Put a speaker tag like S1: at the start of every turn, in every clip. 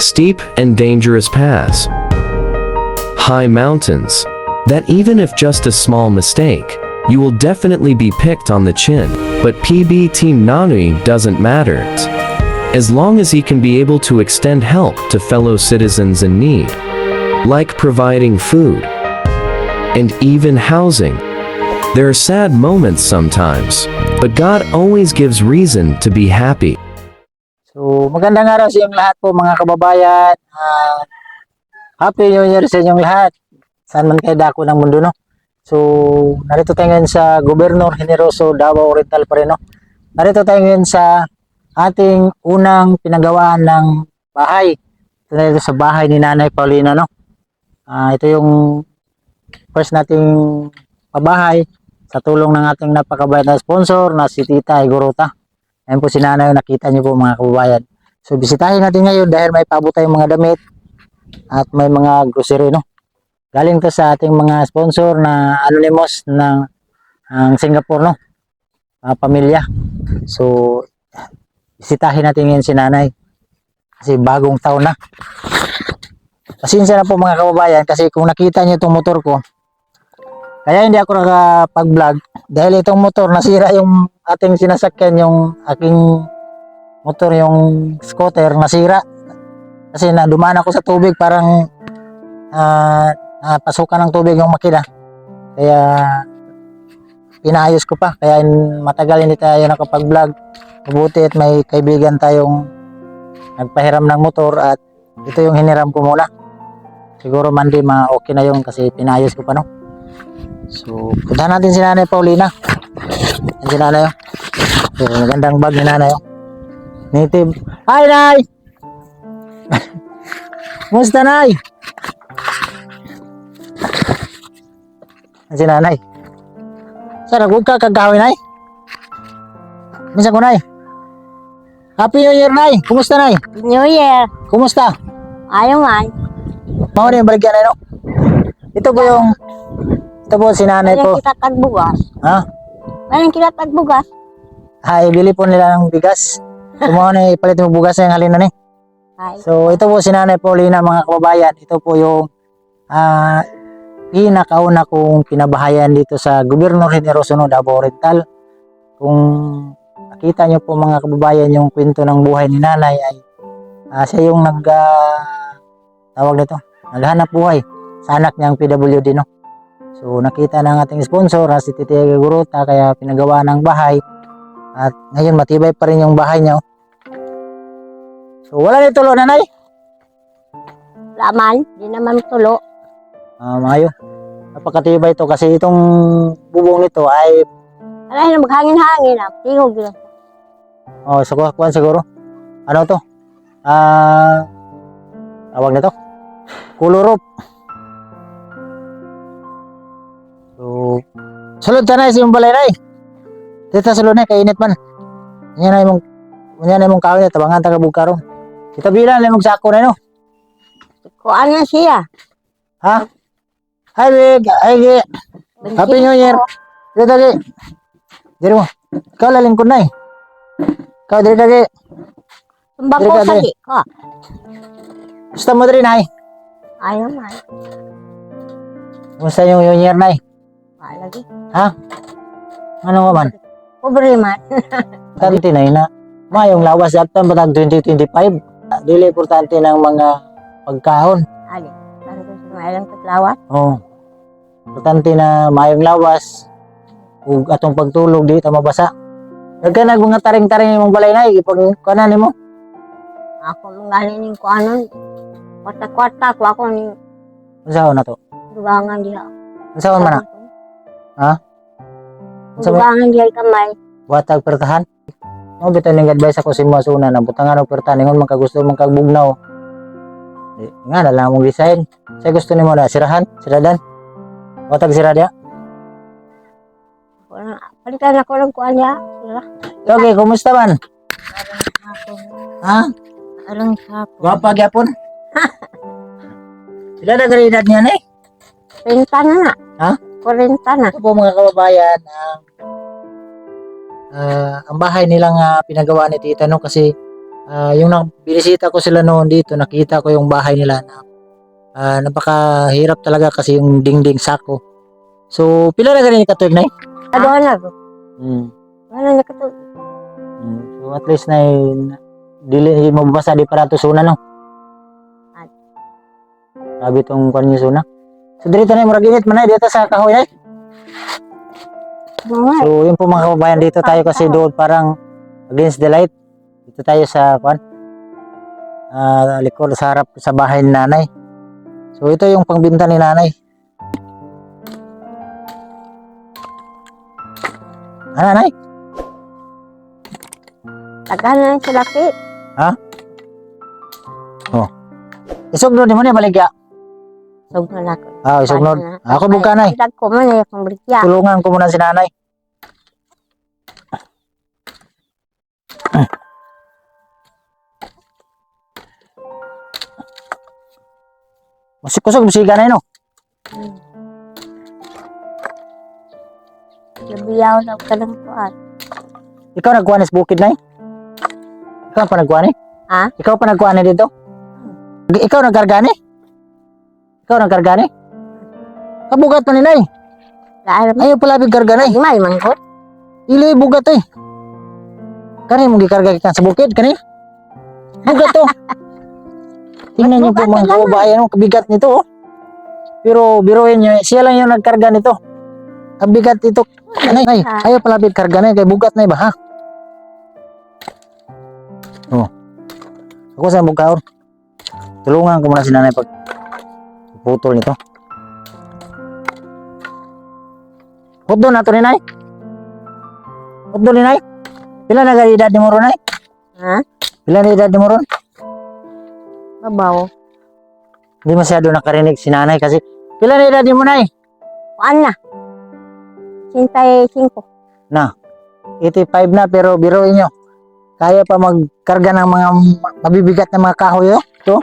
S1: steep and dangerous paths, high mountains, that even if just a small mistake, you will definitely be picked on the chin. But PB Team Nanoy doesn't matter. As long as he can be able to extend help to fellow citizens in need, like providing food and even housing. There are sad moments sometimes, but God always gives reason to be happy.
S2: So, magandang araw sa inyong lahat po mga kababayan. Happy New Year sa inyong lahat. Saan man kayo dako ng mundo, no? So, narito tayo ngayon sa Gobernador Generoso, Davao Oriental pa rin, no? Narito tayo ngayon sa ating unang pinagawaan ng bahay. Ito na ito sa bahay ni Nanay Paulina, no? Ito yung first nating pabahay sa tulong ng ating napakabait na sponsor na si Tita Igorota. Ayan po si Nanay, nakita niyo po mga kababayan. So bisitahin natin ngayon dahil may paabot tayong mga damit at may mga grocery, no. Galing to sa ating mga sponsor na anonymous ng Singapore, no. Pamilya. So bisitahin natin ngayon si Nanay kasi bagong taon na. Pasensya na po mga kababayan kasi kung nakita niyo itong motor ko, kaya hindi ako nakapag-vlog dahil itong motor nasira, yung ating sinasakyan, yung aking motor, yung scooter nasira kasi nadumaan ako sa tubig, parang napasukan ng tubig yung makina, kaya pinaayos ko pa, kaya matagal hindi tayo nakapag-vlog. Mabuti at may kaibigan tayong nagpahiram ng motor at ito yung hiniram ko muna. Siguro Monday okay na yung kasi pinaayos ko pa, no. So, puntahan natin si Nanay Paulina. Yan si Nanay. So, magandang bag ni Nanay. Native. Hi, Nay! Kumusta, Nay? Yan si Nanay. Sara, huwag ka kagawi, Nay. Misa ko, Nay. Happy New Year, Nay. Kumusta, Nay?
S3: New Year.
S2: Kumusta?
S3: Ayaw man.
S2: Mga na yung baligyan, Nay, no? Ito po si Nanay po.
S3: Walang kita tagbugas.
S2: Ha?
S3: Walang kita tagbugas.
S2: Ay, bili po nila ng bigas. Kumuha na ipalit mo bugas na yung halina ni.
S3: Ay.
S2: So, ito po si Nanay Paulina, mga kababayan. Ito po yung pinakauna kong pinabahayan dito sa Gobernador Generoso, Davao Oriental. Kung nakita nyo po mga kababayan yung kwento ng buhay ni Nanay, ay siya yung tawag nito, naghanap buhay sa anak niyang PWD, no? So nakita ng ating sponsor si Tita Igorota, kaya pinagawa ng bahay at ngayon matibay pa rin yung bahay niya. So wala nito tulo, Nanay?
S3: Laman, di naman tulo.
S2: Mayo. Napakatibay ito kasi itong bubong nito ay
S3: Wala na maghangin-hangin. Tingog yun.
S2: so kuwan siguro. Ano to? Tawag nito? Kulurop. So, sulod ta na yung balay, Nay. Dito sulod na, kainit man. Yan na mong kawin, tabangan taga bugkarong. Kita bilang na mong sako na, no?
S3: Kuan na siya.
S2: Ha? Hi, Big. Hi, Gi. Happy New Year. Dito, Gi. Dito mo. Ikaw lalingkod na, eh. Ikaw, dito, Gi.
S3: Tumbako
S2: Dito,
S3: sa
S2: Gi.
S3: di ka.
S2: Gusto mo rin, Nay?
S3: Ayaw man.
S2: Kumusta yung New Year, Nay?
S3: Wala lagi.
S2: Ha? Ano nga man?
S3: Pobre man.
S2: Importante na yun na mayong lawas at batag 2025. Dili importante ng mga pagkaon.
S3: Ali. Para sa sumaylang taglawat.
S2: Oh. Importante na mayong lawas ug atong pagtulog di ta mabasa. Daghan nag mga taring-taring imong balay na ipag kanan nimo.
S3: Ako mong galing ko anon. Kwarta-kwarta ko ako ni
S2: Unsaon na to?
S3: dugangan diha.
S2: Unsaon man na? Ha? Unsa man
S3: Dugangan diha kamay.
S2: buhatag pertahan? Mo bitan ning advice ako si Masuna na butangan og pertahan ingon man ka gusto man kag bugnaw. Nga na lang mong design. Sa gusto nimo na sirahan, siradan. Buhatag sira dia.
S3: Palitan ako ng kuan niya.
S2: Okay, kumusta man? Ha?
S3: Alang sapo.
S2: Gwapa gyapon. Sila na edad niya, Nay?
S3: Renta na na.
S2: Ha?
S3: 40 na.
S2: Ito po mga kababayan, ang bahay nilang pinagawa ni Tita, no, kasi Yung binisita ko sila noon dito, nakita ko yung bahay nila na napakahirap talaga kasi yung dingding sako. So, pila na ganun katuig na
S3: Ano na ko? Ano na ka to?
S2: So, at least na dili mo basa di para to suna no. Grabe tong kwan yung suna. So, dito na yung muraginit man dito sa kahoy na.
S3: Mga.
S2: So, yun po mga kababayan, dito tayo kasi doon parang against the light. Dito tayo sa kwan. Likod sa harap sa bahay ni nanay. So, ito yung pangbinta ni nanay. Nanay?
S3: Tagal na yung silaki.
S2: Isugno di mo na baligya.
S3: Sugno na ko.
S2: Isugno. Ako buka nay.
S3: Dag ko man yung berikya.
S2: Tulungan ko muna si nanay. Kusog musiga na no.
S3: Labiyaw na ko lang ko at.
S2: Ikaw nagkuha sa bukid nay? Ikaw pa nagkuha ni?
S3: Ha?
S2: Ikaw pa nagkuha ni dito? Ikaw nagkarga ni? Ikaw nagkarga ni? Kabugat pa ni nay.
S3: Dahil
S2: Ayaw pala bigkarga nay.
S3: may mangkot.
S2: Ili bugat eh. Kani mong gikarga kita sa bukid kani? Bugat to. Tingnan niyo po mga kababayan, kabigat nito oh. Pero biruin niyo, siya lang yung nagkarga nito. Kabigat ito. Nay, ayaw pala bigkarga na kay bugat na ba ha? Oh. Ako sa bugkaon. Tulungan ko muna si nanay pag putol nito. Hotdo na to ni nay. Hotdo ni nay. Pila na edad ni mo ron nay?
S3: Ha?
S2: Pila na edad ni mo ron?
S3: Babaw.
S2: Hindi masyado nakarinig si nanay kasi pila na edad ni mo nay?
S3: Kuan na. 85.
S2: Na. 85 na pero biruin nyo. Kaya pa magkarga ng mga mabibigat na mga kahoy oh. So,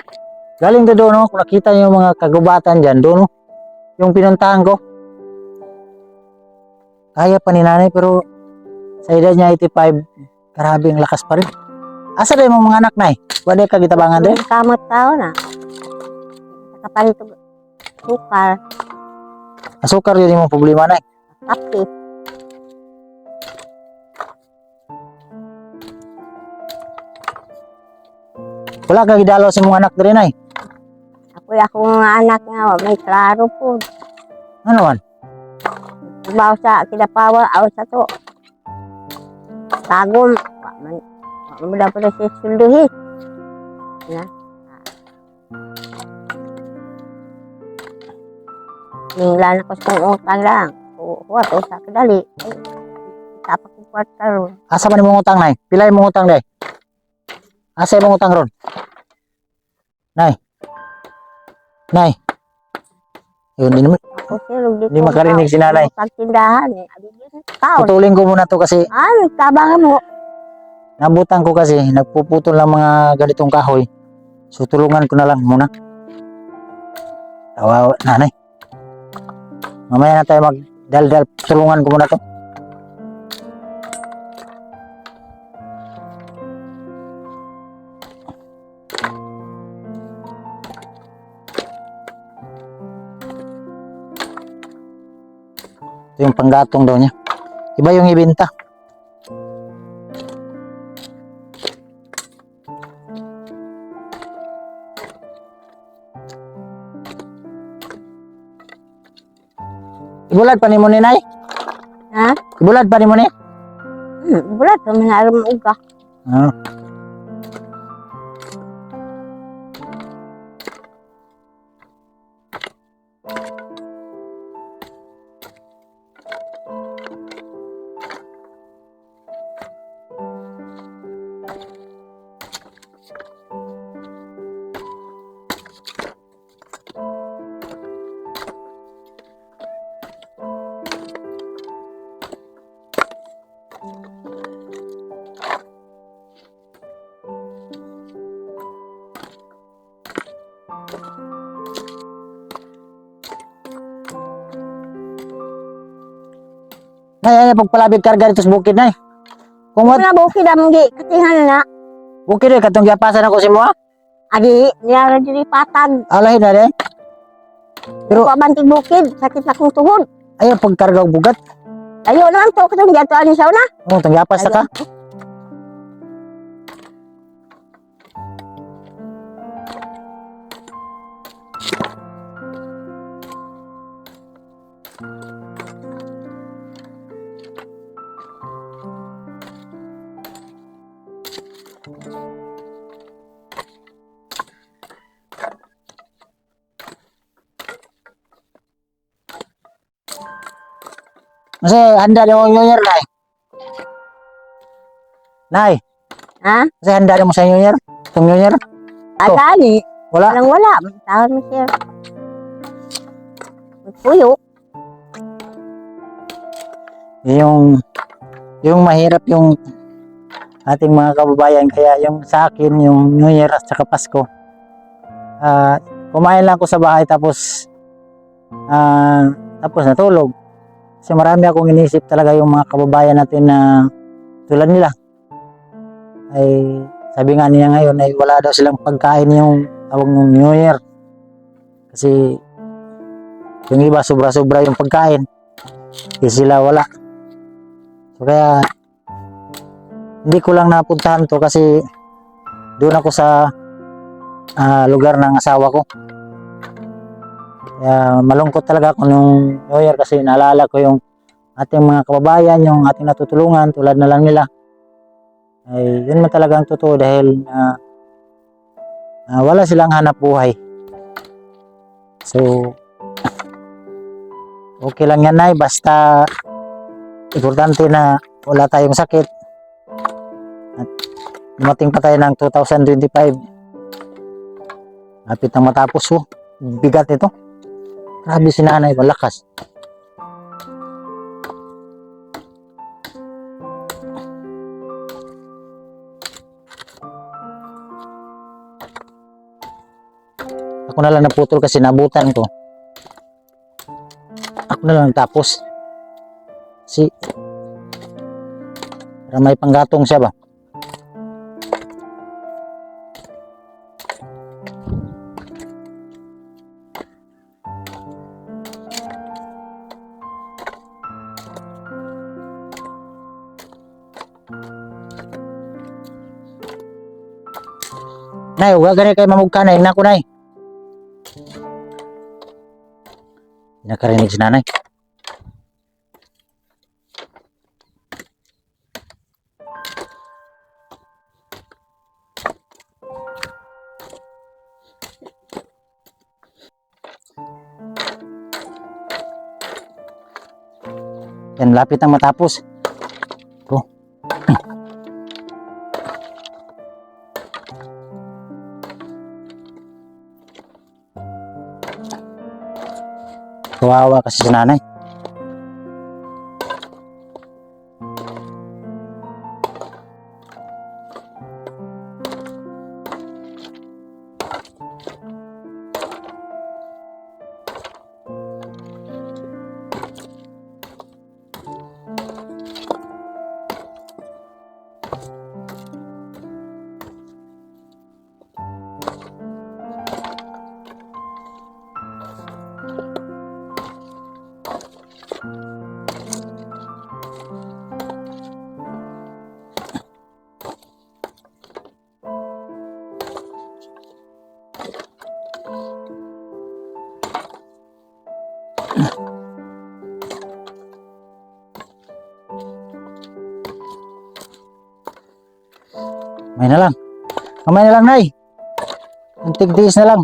S2: galing doon no, kung nakita nyo yung mga kagubatan dyan doon no. Yung pinuntahan ko. Kaya pa ni nanay pero sa edad niya 85, grabe ang lakas pa rin. Asa rin yung mga anak nay? Wala ka gitabangan din?
S3: Kamot tao na. Nakapalit og sukar.
S2: Asukar yun yung problema nay.
S3: Kape.
S2: Wala ka gidalo sa mga anak din nay.
S3: Ako mga anak nga may klaro po.
S2: Ano man?
S3: Baw sa kidapawa aw sa to. Tagom. Man dapat sa sulduhi. Na. Ninglan ko sa utang lang. Kuha to sa kadali. Tapak ko kwarta ron.
S2: Asa man yung utang nay? Pila yung utang day? Asa yung utang ron? Nay. Nay. Yun, di naman.
S3: Ako silog di
S2: Hindi makarinig si nanay.
S3: Pagtindahan eh. Taon.
S2: Putulin ko muna to kasi
S3: Tabangan mo.
S2: nabutan ko kasi nagpuputol ng mga ganitong kahoy. So tulungan ko na lang muna. Kawawa nanay. Mamaya na tayo magdaldal. Tulungan ko muna to. Ito yung panggatong daw niya. Iba yung ibenta. Ibulad pa ni mo ni nay?
S3: Ha?
S2: Ibulad pa ni mo ni?
S3: Bulat naman na alam uga.
S2: Ah. Nay, pagpalabig karga dito sa bukid nay. Kung
S3: Wala bukid ang gi. Katihan na.
S2: Okay rin, katong giapasan ako si mo ha?
S3: Agi, niya diri patag.
S2: Alahin na rin.
S3: Pero
S2: Pero-
S3: pamantig bukid, sakit na kong tuhod.
S2: Ayaw, pagkarga og bugat.
S3: Layo naman to, katong giyato ani sa una.
S2: Itong giapas na ka. Kasi handa na mo yung New Year, Nay. Nay,
S3: Ha?
S2: kasi handa na mo sa New Year. Itong New Year. To.
S3: Agani,
S2: Wala.
S3: walang wala. Tawag mo siya. Puyo.
S2: Yung mahirap yung ating mga kababayan. Kaya yung sa akin, yung New Year at saka Pasko. Kumain lang ako sa bahay tapos natulog. Kasi marami akong inisip talaga yung mga kababayan natin na tulad nila. Ay sabi nga niya ngayon ay wala daw silang pagkain yung tawag ng New Year. Kasi yung iba sobra-sobra yung pagkain. Kasi sila wala. So kaya hindi ko lang napuntahan to kasi doon ako sa lugar ng asawa ko. Kaya malungkot talaga ako nung New Year kasi naalala ko yung ating mga kababayan, yung ating natutulungan tulad na lang nila. Ay yun man talaga ang totoo dahil wala silang hanap buhay. So okay lang yan, Nay, basta importante na wala tayong sakit at dumating pa tayo ng 2025. Lapit na matapos. Bigat ito. Grabe si nanay, malakas. Ako na lang naputol kasi nabutan ko. Ako na lang tapos. Para may panggatong siya ba? Nay, huwag ganyan kayo mamugka na. Hingnan ko, Nay. Nakarinig si nanay. Yan, lapit na matapos. Ito. Kawawa kasi si nanay. Kamay na lang. Kamay na lang, Nay. Antig-tiis na lang.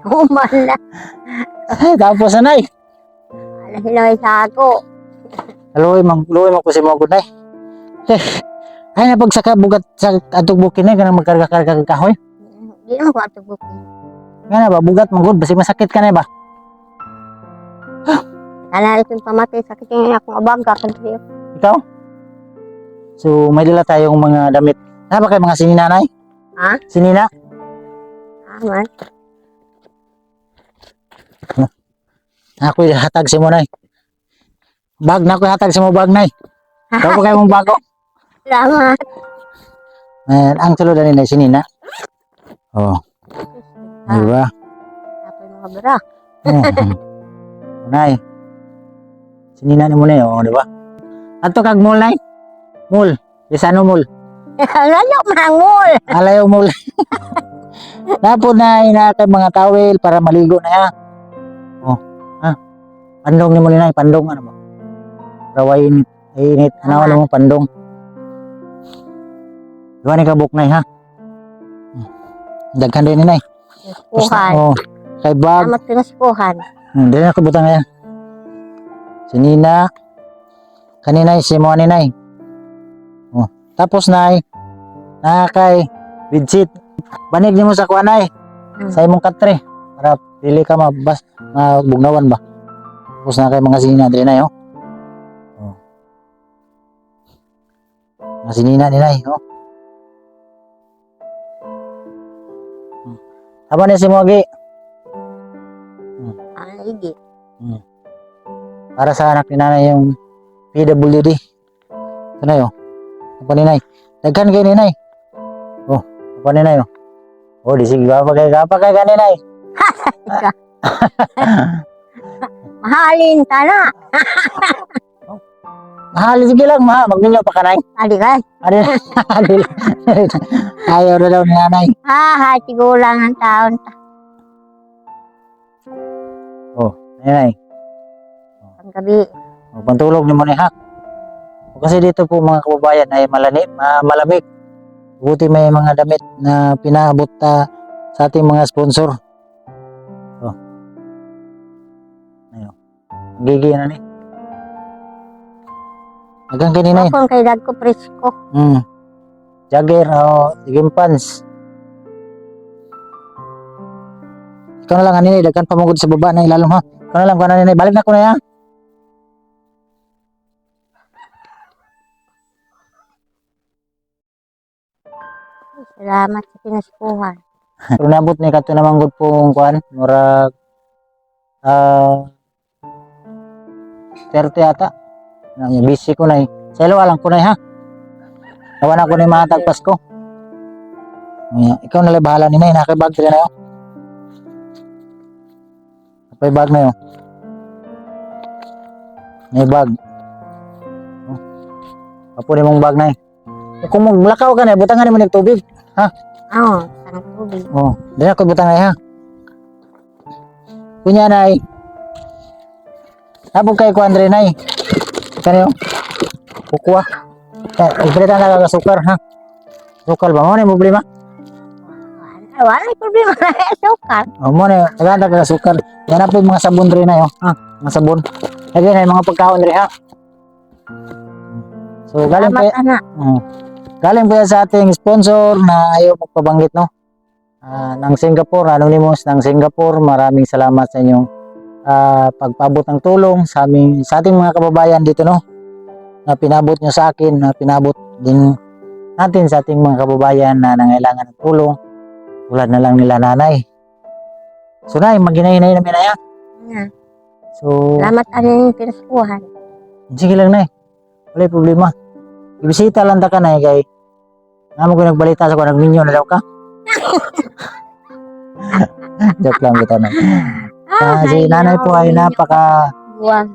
S3: Umala.
S2: Tapos na, Nay.
S3: Alam hinay sa ako.
S2: Luoy man ko si Mogod, Nay. Ay na pagsaka bugat sa atog bukin, Nay, kanang magkarga-karga kag kahoy.
S3: Di naman ko ato bukin.
S2: Nga na ba bugat man gud basi masakit ka na ba?
S3: Nanalit yung pamatay. Sakit yung akong abaga. Kasi
S2: Ikaw? So, may dala tayong mga damit. Na ba kayo mga sininanay?
S3: Ha?
S2: Sinina?
S3: man.
S2: Ako hatag si mo, nay. Bag na ako hatag si mo, bag, nay. Ikaw pa kayo mong bago.
S3: Salamat.
S2: Ang sulod ni nay, sinina. Oh, di ba?
S3: Ako yung mga bra.
S2: Oh, nay. Sinina ni mo na oh, di ba? Ato kag mall, nay. Mall. Bisano mall.
S3: Lalo mangol.
S2: Alayo mall. Napod nay na kay mga towel para maligo na ya. Oh, ha. Pandong ni mo ni nay, pandong ano ba? Raway init. Init. Ano mo pandong. Diba ni kabuk nay ha? Daghan din ni nay.
S3: Naspuhan.
S2: Oh, kay bag.
S3: Salamat ko naspuhan.
S2: Dili na ko butang yan. Si Nina. Kaninay, si mo ni nay. Oh, tapos nay. Nakakay. Bidsit. Banig ni mo sa kuanay. Sa imong katre. Para dili ka mabugnawan ba. Tapos na kay mga sinina din nay oh. Oh. Mga sinina ni nay oh. Tama na si Mogi.
S3: Ang igi.
S2: Para sa anak ni nanay yung PWD. Ito na yun. Apa ni nay? Daghan kayo ni nay. Oh, apa ni nay oh. Oh, di sige ba kay kaninay.
S3: Mahalin tana.
S2: Mahal sige lang ma, magninyo pa kanay.
S3: Adi ka.
S2: Adi. Ayaw na daw ni nanay.
S3: Tigulang ang taon.
S2: Oh, nanay.
S3: Ang gabi.
S2: Oh, pantulog ni mo ni ha. Kasi dito po mga kababayan ay malamig. Buti may mga damit na pinaabot sa ating mga sponsor. Oh. Ayun. Gigi na ni. Hanggang kaninay.
S3: Kung kay dag ko presko.
S2: Jagger o sigim pants. Ikaw na lang kaninay, dagkan pamugod sa baba na ilalong ha. Ikaw na lang kaninay, balik na ko na ya.
S3: Salamat sa pinaspuhan.
S2: Pero nabot ni kato naman gud pong kuan, murag 30 ata. Nanya busy ko na eh. Sa ilo alang ko na ha. Nawan ako ni matag Pasko. Ikaw na lang bahala ni nay, nakibag diri na yo. Napay bag na yo. May bag. Oh. Apo ni mong bag na eh. Kung maglakaw ka na, butangan mo ng tubig. Ha?
S3: Oo, parang tubig.
S2: Oh, dili ako butang ay ha. Kunya nay. Abog kay ko Andre nay. Kaniyo. Kukuha. Ibrita na ka sukar ha. Sukal ba mo ni problema?
S3: Wala problema na sukar.
S2: Oh, mo ni tagada ka sukar. Yan na po mga sabon rin na yo, ha. Mga sabon. Lagi na mga pagkaon rin ha. So galing pa. Galing po yan sa ating sponsor na ayaw magpabanggit no. Ng Singapore, Anonymous ng Singapore. Maraming salamat sa inyong pagpabot ng tulong sa ating mga kababayan dito no. Na pinabot nyo sa akin, na pinabot din natin sa ating mga kababayan na nangailangan ng tulong. Tulad na lang nila nanay. So nay, maghinay-hinay namin na yan. So,
S3: Salamat ang pinaspuhan.
S2: sige lang nay. Wala problema. Ibisita lang ta ka nay kay namo ko nagbalita sa ko nagminyo na daw ka. Joke lang kita na. Si nanay po ay napaka
S3: Buwag.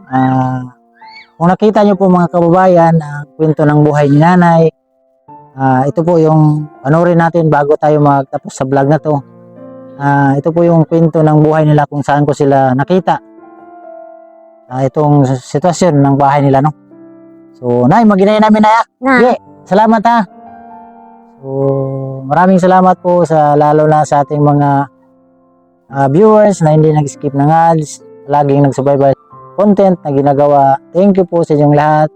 S2: kung nakita nyo po mga kababayan ang kwento ng buhay ni nanay, ito po yung panoorin natin bago tayo magtapos sa vlog na to. Ito po yung kwento ng buhay nila kung saan ko sila nakita. Itong sitwasyon ng bahay nila no. So nay, maghinay namin na. Sige, salamat ha. So maraming salamat po sa lalo na sa ating mga viewers na hindi nag-skip ng ads, laging nagsubaybay content na ginagawa. Thank you po sa inyong lahat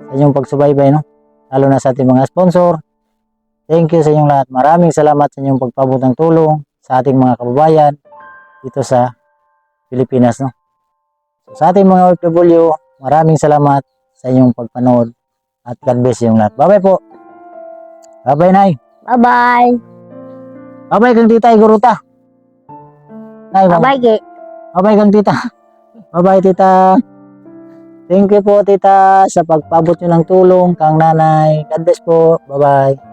S2: sa inyong pagsubaybay no. Lalo na sa ating mga sponsor. Thank you sa inyong lahat. Maraming salamat sa inyong pagpabot ng tulong sa ating mga kababayan dito sa Pilipinas no. So, sa ating mga OFW, maraming salamat sa inyong pagpanood at God bless yung lahat. Bye-bye po. Bye-bye, Nay.
S3: Bye-bye.
S2: Bye-bye kang tita Iguruta. Nay,
S3: Bye-bye, Gi.
S2: bye-bye kang tita. Bye-bye, tita. Thank you po, tita, sa pagpabot nyo ng tulong kang nanay. God bless po. Bye-bye.